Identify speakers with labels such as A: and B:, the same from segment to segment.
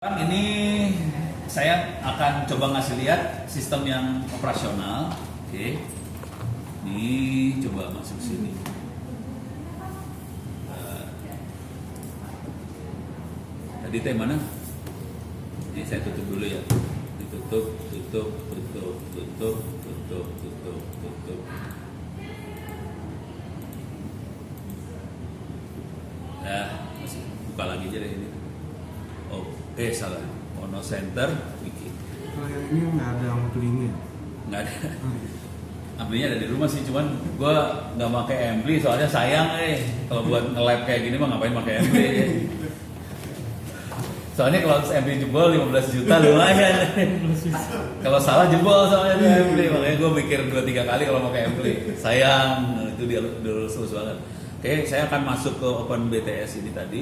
A: Ini saya akan coba ngasih lihat sistem yang operasional. Oke, ini coba masuk sini. Tadi teh mana? Ini saya tutup dulu ya. Ditutup, tutup. Nah, masih buka lagi aja deh ini. Oke, salah. Mono Center bikin.
B: Kalau yang ini nggak ada amplinya?
A: Nggak ada. Amplinya ada di rumah sih, cuman gue nggak pakai ampli soalnya sayang kalau buat nge-lab kayak gini mah ngapain pakai ampli ya. Soalnya kalau ampli jebol 15 juta lumayan. Kalau salah jebol soalnya di ampli, makanya gue mikir 2-3 kali kalau pakai ampli. Sayang, itu dia dulu sulus banget. Oke, saya akan masuk ke Open BTS ini tadi.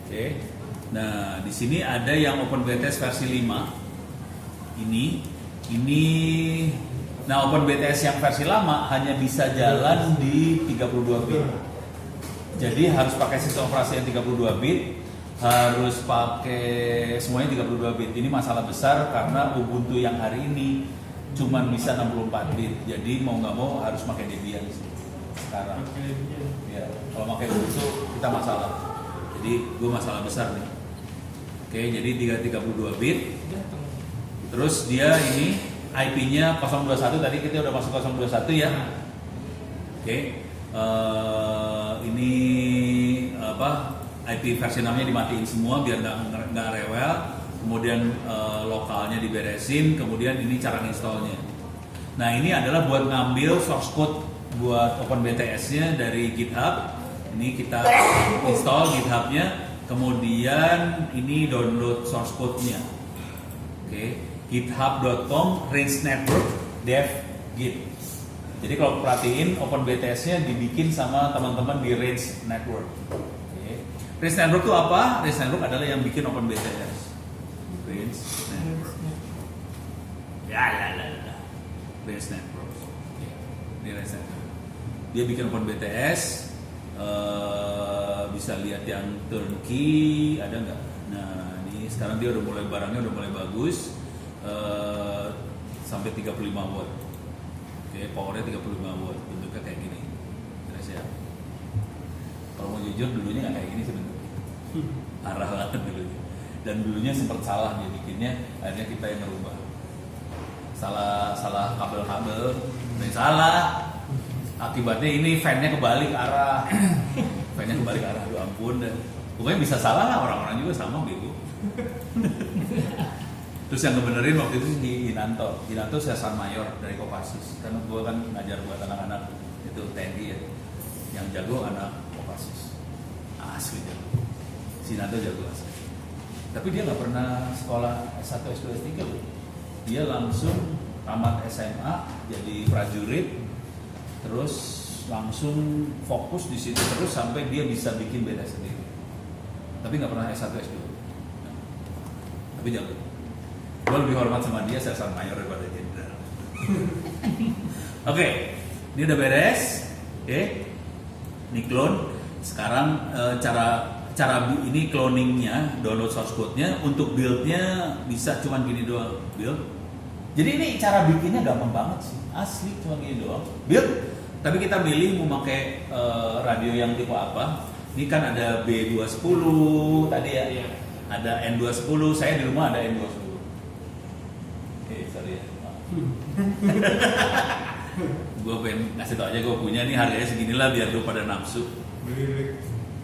A: Oke. Nah, di sini ada yang Open BTS versi 5. Ini nah Open BTS yang versi lama hanya bisa jalan di 32 bit. Jadi harus pakai sistem operasi yang 32 bit, harus pakai semuanya 32 bit. Ini masalah besar karena Ubuntu yang hari ini cuma bisa 64 bit. Jadi mau nggak mau harus pakai Debian sekarang. Ya, kalau pakai Ubuntu kita masalah. Jadi gue masalah besar nih. Oke, jadi 32 bit. Terus dia ini IP-nya 021, tadi kita udah masuk 021 ya. Oke. Ini apa? IP versi 6-nya dimatiin semua biar nggak rewel. Kemudian lokalnya diberesin, kemudian ini cara installnya. Nah, ini adalah buat ngambil source code buat OpenBTS-nya dari GitHub. Ini kita install GitHub-nya. Kemudian ini download source code-nya. Oke, github.com range network dev git. Jadi kalau perhatiin OpenBTS-nya dibikin sama teman-teman di range network. Oke. Range network itu apa? Range network adalah yang bikin OpenBTS. Range network. Range network. Oke. Ini range network. Dia bikin OpenBTS. Bisa lihat yang turnkey ada nggak? Nah, ini sekarang dia udah mulai barangnya udah mulai bagus, sampai 35 watt. Oke, powernya 35 watt, bentuknya kayak gini. Terus ya, kalau mau jujur dulunya nggak kayak gini sih bentuknya, arah banget dulunya. Dan dulunya sempat salah dia bikinnya, akhirnya kita yang ngerubah. Salah kabel-kabel, salah. Akibatnya ini fan-nya kebalik arah. Fan-nya kebalik arah, aduh ampun. Pokoknya bisa salah lah, orang-orang juga sama gitu. Terus yang ngebenerin waktu itu di Inanto Sesar Mayor dari Kopassus. Karena gue kan ngajar buat anak-anak itu TNI ya. Yang jago anak Kopassus. Asli jago. Si Inanto jago asli. Tapi dia nggak pernah sekolah S1, S2, S3 loh. Dia langsung tamat SMA jadi prajurit. Terus langsung fokus di situ terus sampai dia bisa bikin BTS sendiri. Tapi nggak pernah S1 S2. Tapi jago. Gue lebih hormat sama dia Sesar Mayor daripada jenderal. Oke, ini udah beres. Oke, ini clone. Sekarang cara ini cloningnya, download source code-nya. Untuk build-nya bisa cuman gini doang, build. Jadi ini cara bikinnya gampang banget sih, asli cuma gini doang. Build, tapi kita milih mau pakai radio yang tipe apa. Ini kan ada B210 tadi ya, iya. Ada N210, saya di rumah ada N210. Oke, sorry ya. Gue pengen ngasih tau aja gue punya nih, harganya segini lah biar lu pada nafsu.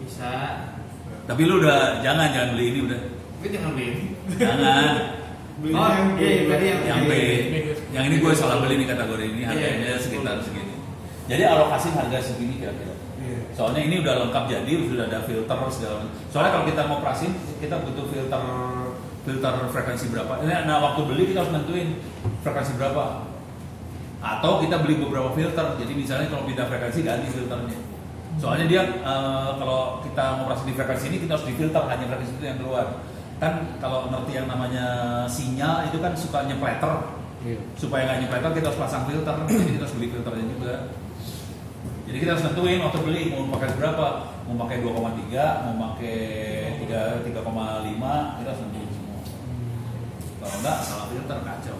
C: Bisa.
A: Tapi lu udah jangan beli ini udah.
C: Tapi jangan beli.
A: Jangan.
C: Oh iya, tadi
A: yang B. Yang ini gue salah beli nih kategori ini, harganya sekitar segini. Jadi alokasi harga segini kira-kira. Soalnya ini udah lengkap jadi, sudah ada filter segala. Soalnya kalau kita mau operasin, kita butuh filter frekuensi berapa. Nah, waktu beli kita harus nentuin frekuensi berapa. Atau kita beli beberapa filter. Jadi misalnya kalau pindah frekuensi ganti filternya. Soalnya dia kalau kita mau operasi di frekuensi ini kita harus difilter hanya frekuensi itu yang keluar. Kan kalau ngerti yang namanya sinyal itu kan suka nyepleter. Supaya nggak nyepleter kita harus pasang filter. Jadi kita harus beli filternya juga. Jadi kita harus nentuin waktu beli mau pakai berapa, mau pakai 2,3, mau pakai 3,5, kita harus nentuin semua. Kalau enggak salah filter kacau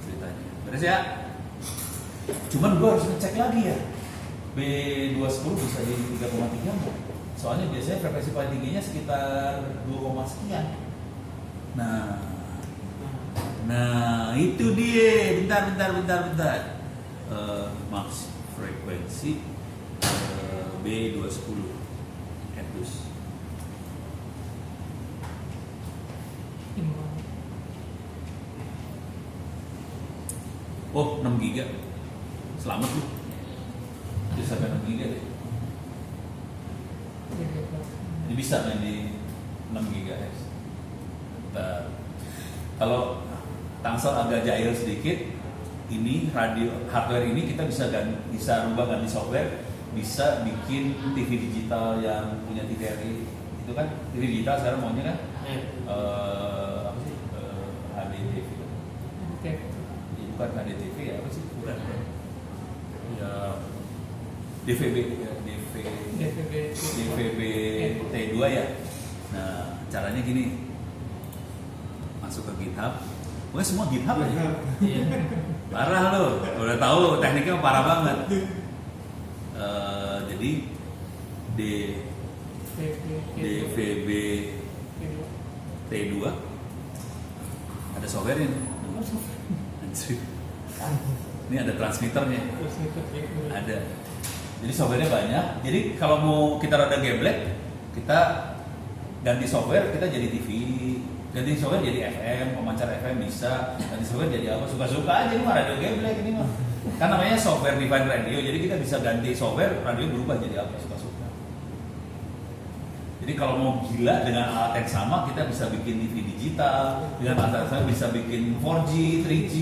A: ceritanya. Beres ya? Cuman gue harus ngecek lagi ya. B210 bisa jadi 3,3 enggak? Soalnya biasanya frekuensi paling tingginya sekitar 2, sekian. Nah itu dia. Bentar. Max frekuensi B210 Edus. Oh 6 giga. Selamat lu. Bisa sampai 6 giga deh. Ini bisa main di 6 GHz. Kalau Tangsel agak jahil sedikit, ini radio hardware ini kita bisa rubah ganti software, bisa bikin TV digital yang punya TVRI. Itu kan TV digital sekarang maunya kan apa sih? HDTV. Bukan HDTV ya, apa sih? Bukan. Ya DVB T2 ya. Nah, caranya gini. Masuk ke GitHub. Pokoknya semua GitHub aja.
C: Iya.
A: Parah lo. Udah tahu tekniknya parah banget. Jadi DVB T2 ada software-nya. Ini ada transmitternya. Ada. Jadi softwarenya banyak. Jadi kalau mau kita rada geblek, kita ganti software, kita jadi TV. Ganti software jadi FM, pemancar FM bisa. Ganti software jadi apa? Suka-suka aja. Ini mah radio geblek ini mah. Kan namanya software defined radio. Jadi kita bisa ganti software, radio berubah jadi apa? Suka-suka. Jadi kalau mau gila dengan alat yang sama, kita bisa bikin TV digital. Dengan alat yang sama bisa bikin 4G, 3G.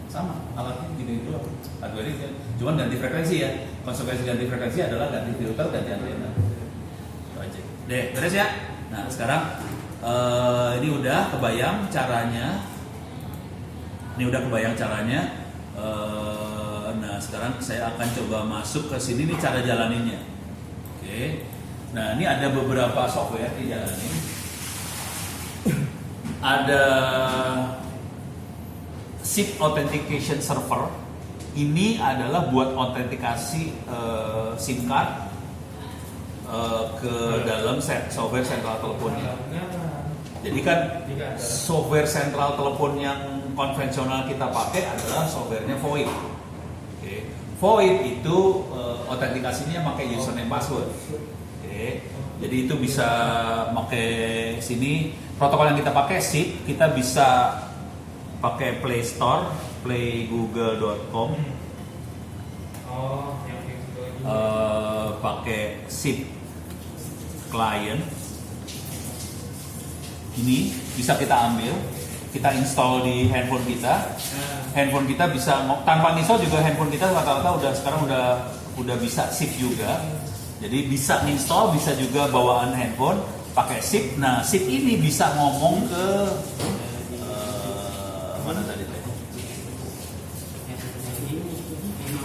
A: Sama alatnya gitu doang. Hardware ini cuman ganti frekuensi ya. Konsekuensi ganti frekuensi adalah ganti filter, ganti antena. Itu aja. Deh, beres ya. Nah sekarang ini udah kebayang caranya. Nah sekarang saya akan coba masuk ke sini nih cara jalaninnya. Oke. Nah ini ada beberapa software dijalanin. Ada SIP Authentication Server. Ini adalah buat autentikasi SIM card ke dalam software sentral teleponnya. Jadi kan software sentral telepon yang konvensional kita pakai adalah softwarenya VoIP. Okay. VoIP itu autentikasinya pakai username password. Okay. Jadi itu bisa pakai sini protokol yang kita pakai SIP, kita bisa pakai Play Store, playgoogle.com, pakai SIP client. Ini bisa kita ambil, kita install di handphone kita. Handphone kita bisa tanpa install juga handphone kita rata-rata sekarang udah bisa SIP juga. Jadi bisa install, bisa juga bawaan handphone pakai SIP. Nah SIP ini bisa ngomong ke mana tadi?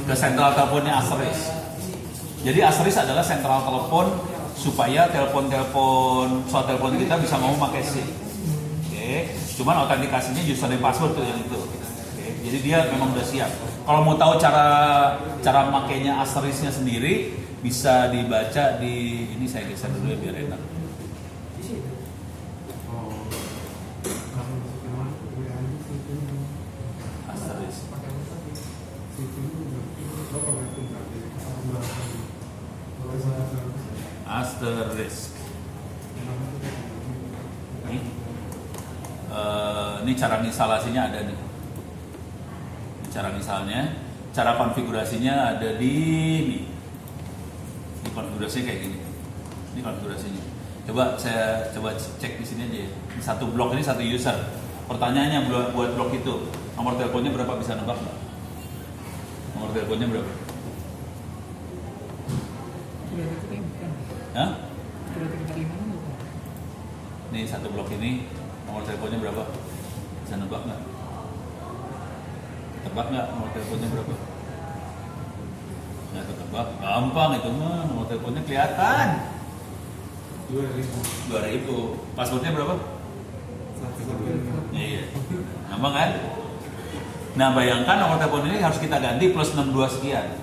A: Ke sentral teleponnya Asteris. Jadi Asteris adalah sentral telepon supaya telepon kita bisa ngomong pakai SIP. Oke. Cuman autentikasinya username password tuh yang itu. Oke. Jadi dia memang udah siap. Kalau mau tahu cara makainya Asterisnya sendiri bisa dibaca di ini, saya geser dulu ya biar enak. Asterisk. Ini cara instalasinya ada nih. Ini cara misalnya, cara konfigurasinya ada di ini. Ini konfigurasinya kayak gini. Ini konfigurasinya. Coba saya cek di sini aja ya. Satu blok ini satu user. Pertanyaannya buat blok itu, nomor teleponnya berapa, bisa nebak nggak? Nomor teleponnya berapa? Hah? Nih satu blok ini nomor teleponnya berapa? Bisa nebak nggak? Tebak nggak nomor teleponnya berapa? Nggak ketebak, gampang itu mah, nomor teleponnya kelihatan. 2000. Passwordnya berapa?
B: 1.
A: Iya. gampang kan? Nah bayangkan nomor telepon ini harus kita ganti plus 62 sekian,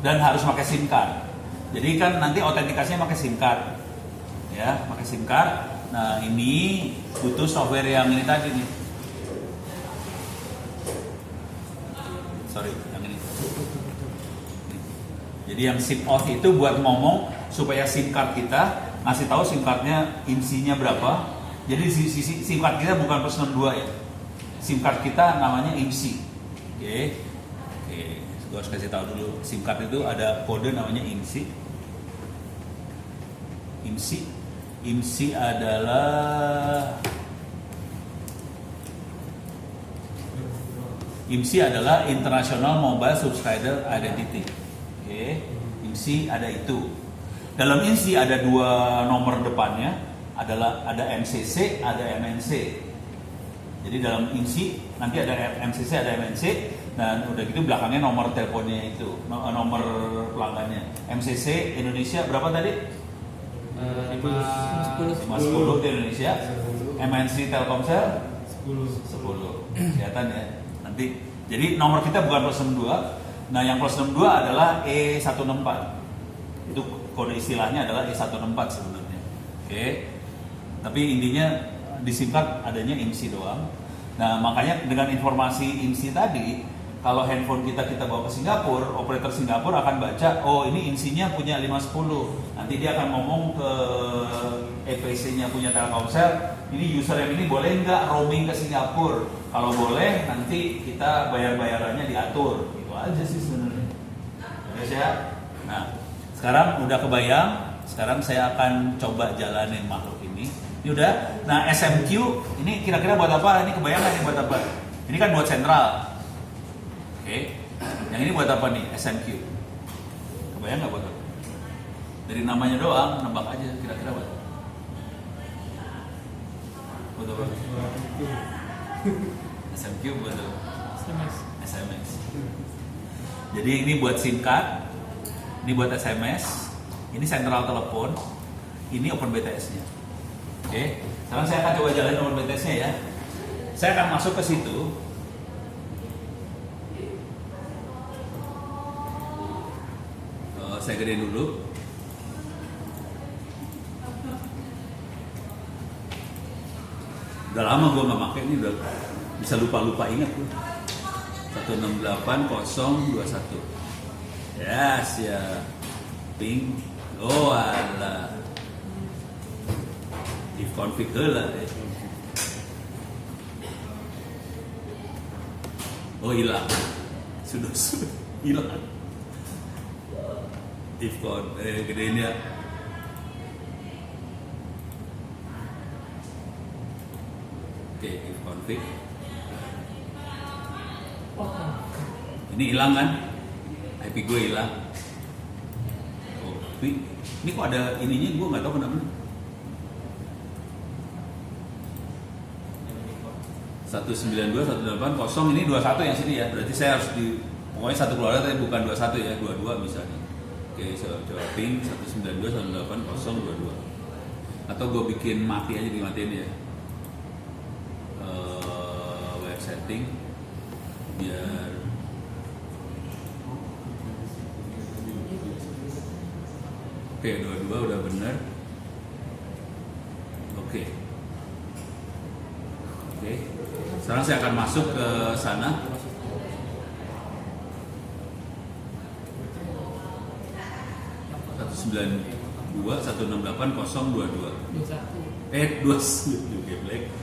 A: dan harus pakai SIM card. Jadi kan nanti autentikasinya pakai SIM card, ya, pakai SIM card. Nah ini butuh software yang ini tadi nih. Sorry, yang ini. Jadi yang SIM off itu buat ngomong supaya SIM card kita ngasih tahu SIM cardnya IMSI-nya berapa. Jadi SIM card kita bukan plus 62 ya. SIM card kita namanya IMSI. Oke. Gue harus kasih tahu dulu. SIM card itu ada kode namanya IMSI. IMSI adalah International Mobile Subscriber Identity. Oke. IMSI ada itu. Dalam IMSI ada dua nomor depannya, ada MCC, ada MNC. Jadi dalam IMSI nanti ada MCC, ada MNC, dan udah gitu belakangnya nomor teleponnya itu, nomor pelanggannya. MCC Indonesia berapa tadi? 510 di Indonesia. MNC Telkomsel 10. Kelihatan ya. Nanti jadi nomor kita bukan plus 62. Nah, yang plus 62 adalah E164. Itu kode istilahnya adalah E164 sebenarnya. Oke. Tapi intinya di SIM card adanya IMSI doang. Nah, makanya dengan informasi IMSI tadi, kalau handphone kita bawa ke Singapura, operator Singapura akan baca, oh ini IMSI-nya punya 510. Nanti dia akan ngomong ke EPC-nya punya Telkomsel, ini user yang ini boleh nggak roaming ke Singapura? Kalau boleh, nanti kita bayar-bayarannya diatur. Itu aja sih sebenarnya. Oke ya. Nah, sekarang udah kebayang. Sekarang saya akan coba jalanin makhluk ini. Ini udah. Nah, SMQ ini kira-kira buat apa? Ini kebayang nggak ini buat apa? Ini kan buat sentral. Oke. Yang ini buat apa nih? SMQ. Kebayang nggak buat apa? Dari namanya doang, nebak aja kira-kira buat apa? Buat apa? SMQ buat apa? SMS. Jadi ini buat SIM card, ini buat SMS, ini sentral telepon, ini Open BTS-nya. Oke, sekarang saya akan coba jalanin Open BTS-nya ya. Saya akan masuk ke situ. Saya gedein dulu. Udah lama gue nggak pakai ini, udah bisa lupa ingat gue. 168021. Yes ya. Ping. Oh alah. If config lah deh. Oh hilang. Sudah hilang. If gedein ya. Oke, if config. Ini hilang kan? IP gue hilang. Oh, ini kok ada ininya, gue nggak tahu kenapa. 192.168.0 ini 21 yang sini ya. Berarti saya harus pokoknya satu keluarga tapi bukan 21 ya, 22 misalnya. Oke, saya coba ping 192.168.022. Atau gue bikin mati aja, dimatiin ya. Web setting biar oke, 22 udah bener. Oke. Sekarang saya akan masuk ke sana. Black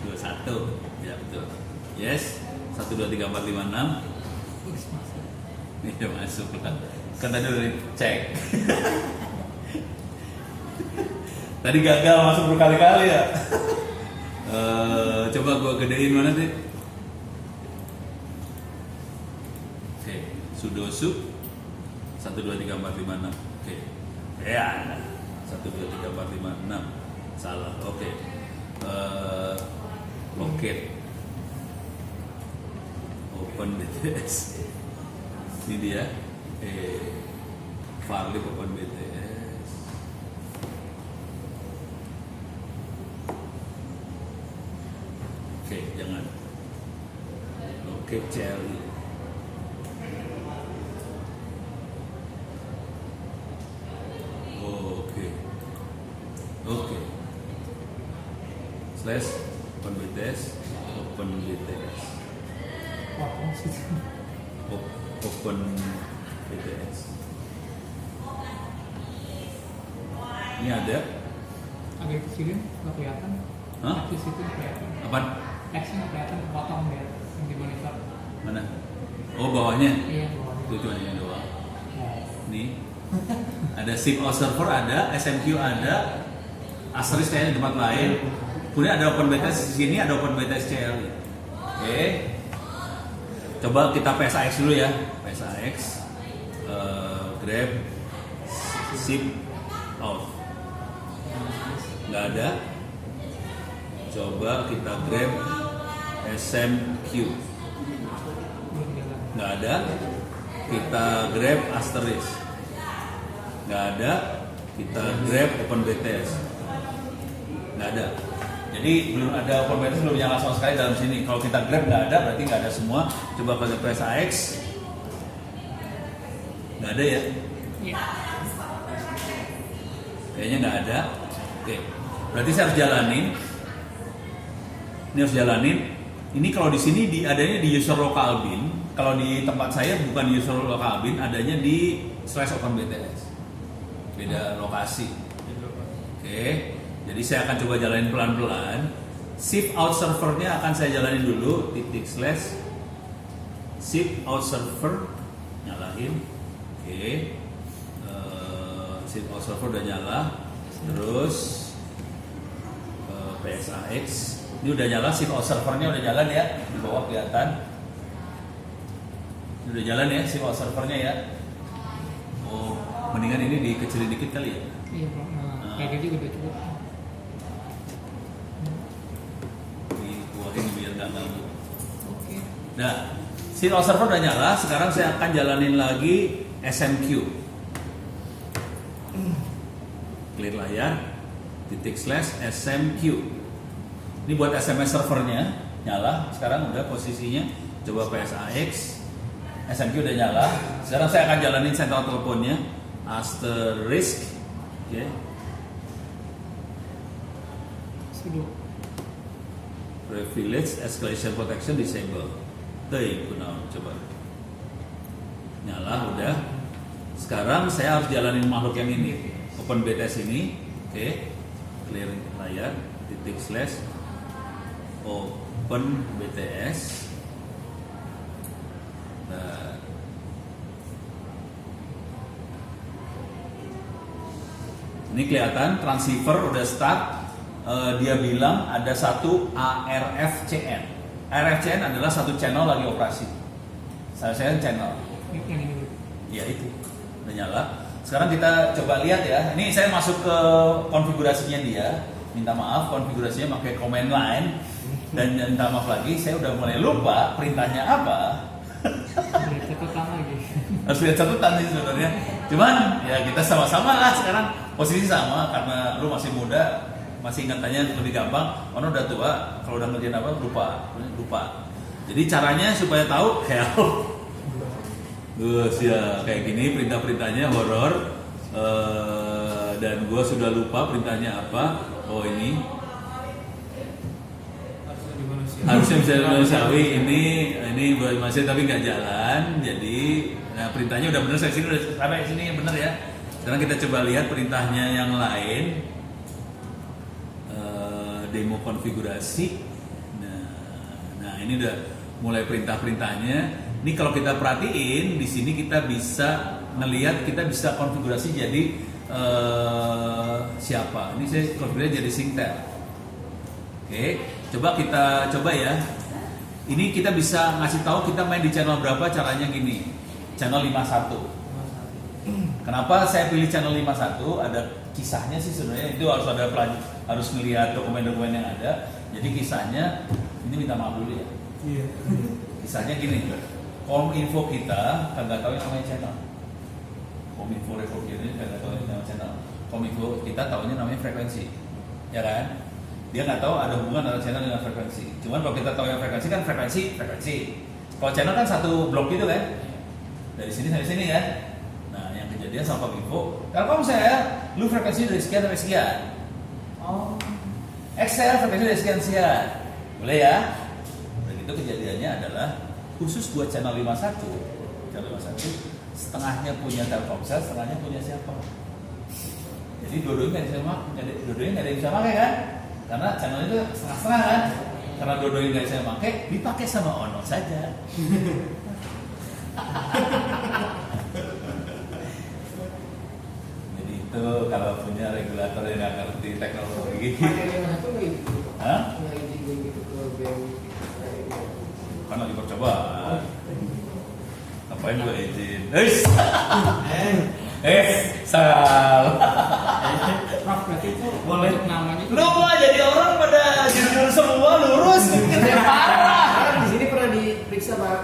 A: 21 ya betul. Yes 123456. Ini masuk lah. Kan tadi udah dicek. Tadi gagal masuk berkali-kali ya. Coba gua gedein mana sih? Oke, sudosu 123456. Oke. Ya, 123456. Salah. Oke. Locate. Open BTS. Ini dia. Farley Open BTS. Oke, jangan. Oke, CLI. Oke. Oke. Slash open BTS. Open BTS. Ini ada.
D: Agak kecilin, nggak kelihatan.
A: Hah?
D: Di situ nggak kelihatan.
A: Apaan?
D: X-nya nggak kelihatan, kepotong dia yang di monitor.
A: Mana? Oh, bawahnya.
D: Iya, bawahnya.
A: Itu cuma ini doang.
D: Nah,
A: Nih. Ada SIP out server ada, SMQ ada, Asterisk kayaknya di tempat lain. Kemudian ada OpenBTS di sini, ada OpenBTS CLI. Oke. Coba kita PSAX dulu ya. PSAX grab SIP out. Nggak ada. Coba kita grab SMQ.
D: belum jalan.
A: Nggak ada. Kita grab Asterisk. Nggak ada. Kita grab OpenBTS. Nggak ada. Jadi belum ada OpenBTS, belum nyala sama sekali dalam sini. Kalau kita grab nggak ada, berarti nggak ada semua. Coba pakai PSAX. Nggak ada ya?
D: Iya.
A: Kayaknya nggak ada. Oke. Berarti saya harus jalanin. Ini harus jalanin. Ini kalau di sini adanya di user local bin. Kalau di tempat saya bukan di user local bin, adanya di /OpenBTS. Beda lokasi. Oke. Jadi saya akan coba jalanin pelan-pelan. Shift out servernya akan saya jalanin dulu. / shift out server nyalain. Oke. Shift out server udah nyala. Terus PSAX ini udah nyala, shift out servernya udah jalan ya, di bawah kelihatan. Ini udah jalan ya, shift out servernya ya. Oh, mendingan ini dikecilin dikit kali ya.
D: Iya, Bro. Nah, kayak gitu udah cukup.
A: Dikeluarin biar nggak ganggu.
D: Oke.
A: Nah, shift out server udah nyala. Sekarang saya akan jalanin lagi SMQ. Clear layar. /SMQ. Ini buat SMS servernya nyala. Sekarang udah posisinya. Coba PSAX. SMQ udah nyala. Sekarang saya akan jalanin sentral teleponnya. Asterisk. Oke.
D: Sudah.
A: Privilege escalation protection disable. Coba. Nyala udah. Sekarang saya harus jalanin makhluk yang ini. OpenBTS ini. Oke. Clear layar. /OpenBTS. Nah. Ini kelihatan transceiver udah start. Dia bilang ada satu ARFCN. ARFCN adalah satu channel lagi operasi. Saya channel.
D: Yang ini dulu.
A: Ya itu udah nyala. Sekarang kita coba lihat ya. Ini saya masuk ke konfigurasinya dia. Minta maaf, konfigurasinya pakai command line. Dan minta maaf lagi, saya udah mulai lupa perintahnya apa.
D: Lihat catatan lagi.
A: Harus lihat catatan sih sebenarnya. Cuman ya kita sama-sama lah sekarang, posisi sama karena lu masih muda, masih ingatannya lebih gampang. Ono udah tua, kalau udah ngerjain apa lupa. Jadi caranya supaya tahu kayak ya kayak gini perintah-perintahnya horor. Dan gue sudah lupa perintahnya apa. Oh ini harusnya bisa dimanusiawi. Ini buat masih tapi nggak jalan. Jadi nah perintahnya udah bener, saya sini udah sampai sini yang bener ya. Sekarang kita coba lihat perintahnya yang lain. Demo konfigurasi. Nah ini udah mulai perintah-perintahnya. Ini kalau kita perhatiin di sini kita bisa ngelihat, kita bisa konfigurasi jadi siapa. Ini saya konfigurasi jadi Singtel. Oke, coba kita coba ya. Ini kita bisa ngasih tahu kita main di channel berapa, caranya gini. Channel 51. Kenapa saya pilih channel 51? Ada kisahnya sih sebenarnya. Itu harus ada harus melihat dokumen-dokumen yang ada. Jadi kisahnya ini minta maaf dulu ya.
B: Iya.
A: Kisahnya gini. Kominfo kita kagak tahu yang namanya channel. Kominfo Republik ini kagak tahu yang namanya channel. Kominfo kita tahunya namanya frekuensi, ya kan? Dia nggak tahu ada hubungan antara channel dengan frekuensi. Cuman kalau kita tahu yang frekuensi kan frekuensi. Kalau channel kan satu blok gitu kan, dari sini sampai sini kan. Nah, yang kejadian sama Kominfo, kalau saya, lu frekuensi dari sekian sampai sekian. Oh, Excel frekuensi dari sekian, boleh ya? Begitu kejadiannya adalah khusus buat channel 51, setengahnya punya Telkomsel, setengahnya punya siapa? Jadi dua-duanya nggak ada yang bisa pakai kan? Karena channel itu setengah-setengah kan? Karena dua-duanya nggak bisa pakai, dipakai sama Ono saja. Jadi itu kalau punya regulator yang nggak ngerti teknologi. Hah? Kan lagi percobaan. Ngapain gue izin? Salah.
D: Prof, berarti itu
C: Boleh.
D: untuk namanya itu
A: Lu mah jadi orang pada jujur semua lurus, ya parah.
E: Di sini pernah diperiksa Pak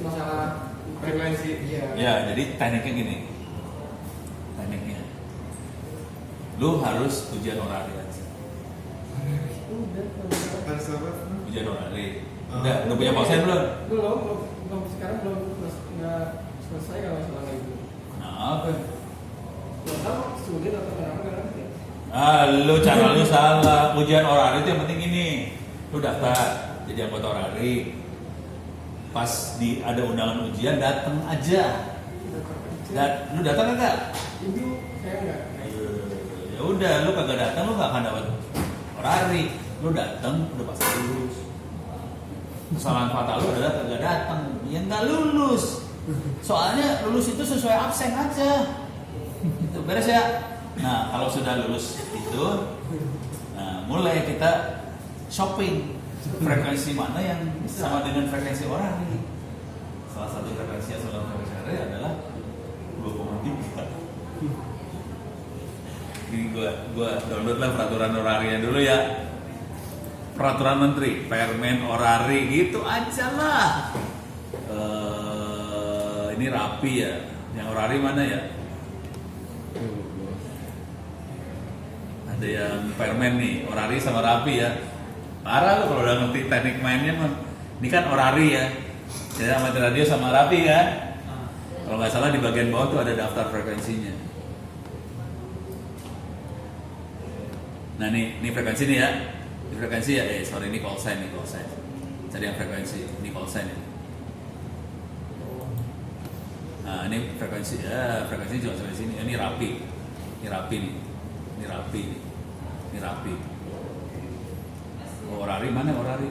E: masalah
C: Frekuensi.
E: Iya.
A: Ya, jadi tekniknya gini. Lu harus ujian orari aja.
B: Harus apa?
A: Ujian orari. Udah punya pausen belum?
E: Belum sekarang nggak selesai kalau masalah itu.
A: Nah, apa?
E: Nggak tahu sulit atau kenapa nggak ngerti.
A: Lu cara lu salah. Ujian orari itu yang penting ini. Lu daftar jadi anggota orari. Pas ada undangan ujian datang aja. Lu datang enggak?
E: Ibu saya nggak.
A: Ya udah, lu kagak datang lu gak akan dapat orari. Lu datang udah pasti lulus. Kesalahan fatal lu adalah kagak datang, ya nggak lulus. Soalnya lulus itu sesuai absen aja. Itu beres ya. Nah, kalau sudah lulus itu, nah mulai kita shopping frekuensi mana yang sama dengan frekuensi orari. Salah satu frekuensi yang sama dengan frekuensi orari adalah 2,3. Ini gua download lah peraturan orarinya dulu ya. Peraturan Menteri, Permen Orari gitu aja lah. Ini rapi ya. Yang orari mana ya? Ada yang Permen nih, orari sama rapi ya. Parah lo kalau udah ngerti teknik mainnya mah. Ini kan orari ya. Jadi amatir radio sama rapi kan. Kalau nggak salah di bagian bawah tuh ada daftar frekuensinya. Nah ini frekuensi nih ya. Ini frekuensi ya, sorry ini call sign. Cari yang frekuensi, ini call sign ya. Nah ini frekuensi, frekuensi cuma sampai sini. Ini rapi nih. Ini rapi. Oh, orari mana orari?